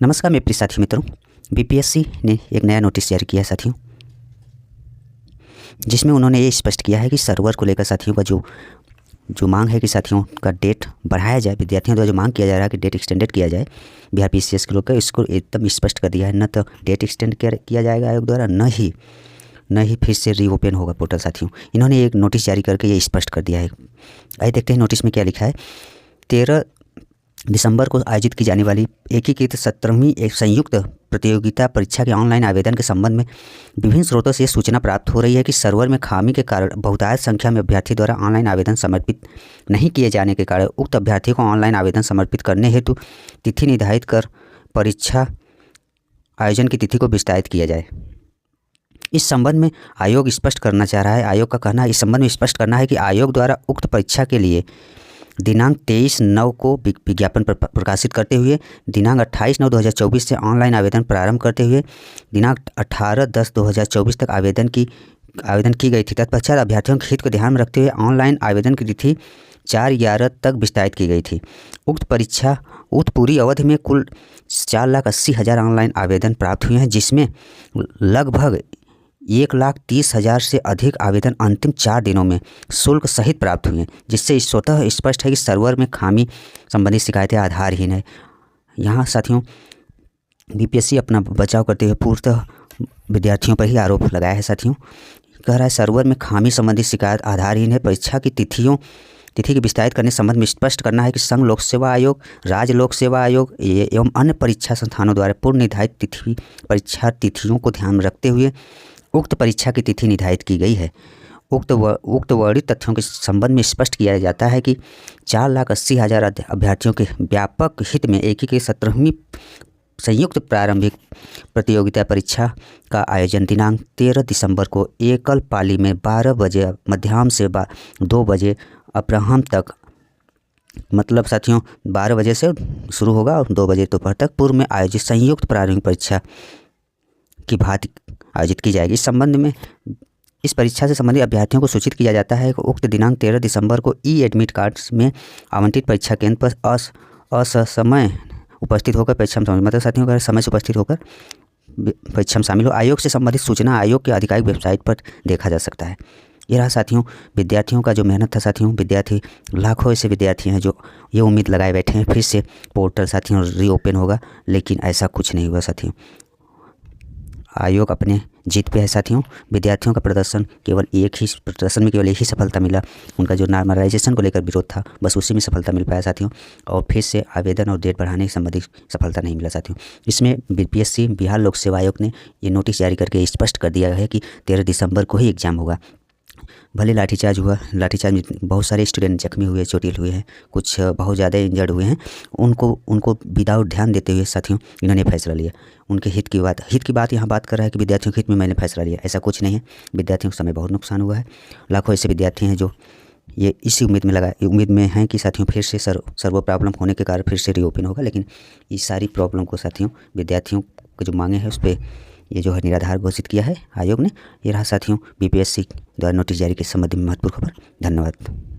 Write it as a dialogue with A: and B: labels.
A: नमस्कार मेरे प्रिय साथी मित्रों। बीपीएससी ने एक नया नोटिस जारी किया है साथियों, जिसमें उन्होंने ये स्पष्ट किया है कि सर्वर को लेकर साथियों का जो मांग है कि साथियों का डेट बढ़ाया जाए। विद्यार्थियों द्वारा जो मांग किया जा रहा है कि डेट एक्सटेंडेड किया जाए बिहार पीसीएस के लोग का, इसको एकदम स्पष्ट कर दिया है। न तो डेट एक्सटेंड किया जाएगा आयोग द्वारा, न ही फिर से रीओपन होगा पोर्टल साथियों। इन्होंने एक नोटिस जारी करके ये स्पष्ट कर दिया है। आइए देखते हैं नोटिस में क्या लिखा है। 13 दिसंबर को आयोजित की जाने वाली एकीकृत 17वीं एक संयुक्त प्रतियोगिता परीक्षा के ऑनलाइन आवेदन के संबंध में विभिन्न स्रोतों से सूचना प्राप्त हो रही है कि सर्वर में खामी के कारण बहुतायत संख्या में अभ्यर्थी द्वारा ऑनलाइन आवेदन समर्पित नहीं किए जाने के कारण उक्त अभ्यर्थियों को ऑनलाइन आवेदन समर्पित करने हेतु तिथि निर्धारित कर परीक्षा आयोजन की तिथि को विस्तारित किया जाए। इस संबंध में आयोग स्पष्ट करना चाह रहा है। आयोग का कहना है, इस संबंध में स्पष्ट करना है कि आयोग द्वारा उक्त परीक्षा के लिए दिनांक 23/9 को विज्ञापन प्रकाशित करते हुए दिनांक 28/9/2024 से ऑनलाइन आवेदन प्रारंभ करते हुए दिनांक 18/10/2024 तक आवेदन की गई थी। तत्पश्चात अभ्यर्थियों के हित को ध्यान में रखते हुए ऑनलाइन आवेदन की तिथि 4/11 तक विस्तारित की गई थी। उक्त पूरी अवधि में कुल 4,80,000 ऑनलाइन आवेदन प्राप्त हुए हैं, जिसमें लगभग 1,30,000 से अधिक आवेदन अंतिम 4 दिनों में शुल्क सहित प्राप्त हुए हैं, जिससे स्वतः स्पष्ट है कि सर्वर में खामी संबंधी शिकायतें आधारहीन है। यहाँ साथियों बीपीएससी अपना बचाव करते हुए पूर्णतः विद्यार्थियों पर ही आरोप लगाया है। साथियों कह रहा है सर्वर में खामी संबंधी शिकायत आधारहीन है। परीक्षा की तिथि की विस्तारित करने संबंध में स्पष्ट करना है कि संघ लोक सेवा आयोग, राज्य लोक सेवा आयोग एवं अन्य परीक्षा संस्थानों द्वारा पूर्व निर्धारित परीक्षा तिथियों को ध्यान में रखते हुए उक्त परीक्षा की तिथि निर्धारित की गई है। उक्त वर्णित तथ्यों के संबंध में स्पष्ट किया जाता है कि 4,80,000 अभ्यर्थियों के व्यापक हित में एकीकृत 17वीं संयुक्त प्रारंभिक प्रतियोगिता परीक्षा का आयोजन दिनांक 13 दिसंबर को एकल पाली में 12 बजे मध्याह्न से 2 बजे अपराह्न तक, मतलब साथियों 12 बजे से शुरू होगा और 2 बजे दोपहर तक पूर्व में आयोजित संयुक्त प्रारंभिक परीक्षा की भांति आयोजित की जाएगी। इस संबंध में इस परीक्षा से संबंधित अभ्यर्थियों को सूचित किया जाता है कि उक्त दिनांक 13 दिसंबर को ई एडमिट कार्ड्स में आवंटित परीक्षा केंद्र पर असमय उपस्थित होकर परीक्षा में मतलब साथियों का समय से उपस्थित होकर परीक्षा में शामिल हो। आयोग से संबंधित सूचना आयोग की आधिकारिक वेबसाइट पर देखा जा सकता है। ये रहा साथियों विद्यार्थियों का जो मेहनत था। साथियों विद्यार्थी लाखों ऐसे विद्यार्थी हैं जो ये उम्मीद लगाए बैठे हैं फिर से पोर्टल साथियों रीओपन होगा, लेकिन ऐसा कुछ नहीं हुआ साथियों। आयोग अपने जीत पे है साथियों। विद्यार्थियों का प्रदर्शन में केवल एक ही सफलता मिला। उनका जो नॉर्मलाइजेशन को लेकर विरोध था बस उसी में सफलता मिल पाया साथियों, और फिर से आवेदन और डेट बढ़ाने संबंधी सफलता नहीं मिला साथियों। इसमें बीपीएससी बिहार लोक सेवा आयोग ने ये नोटिस जारी करके स्पष्ट कर दिया है कि 13 दिसंबर को ही एग्ज़ाम होगा। भले लाठीचार्ज हुआ, लाठीचार्ज में बहुत सारे स्टूडेंट जख्मी हुए, चोटिल हुए हैं, कुछ बहुत ज़्यादा इंजर्ड हुए हैं। उनको विदाउट ध्यान देते हुए साथियों इन्होंने फैसला लिया। उनके हित की बात यहाँ बात कर रहा है कि विद्यार्थियों के हित में मैंने फैसला लिया, ऐसा कुछ नहीं है। विद्यार्थियों को समय बहुत नुकसान हुआ है। लाखों ऐसे विद्यार्थी हैं जो ये इसी उम्मीद में हैं कि साथियों फिर से सर्वर प्रॉब्लम होने के कारण फिर से रीओपन होगा, लेकिन इस सारी प्रॉब्लम को साथियों विद्यार्थियों को जो मांगे हैं उस पर ये जो है निराधार घोषित किया है आयोग ने। ये रहा साथियों बीपीएससी द्वारा नोटिस जारी के संबंध में महत्वपूर्ण खबर। धन्यवाद।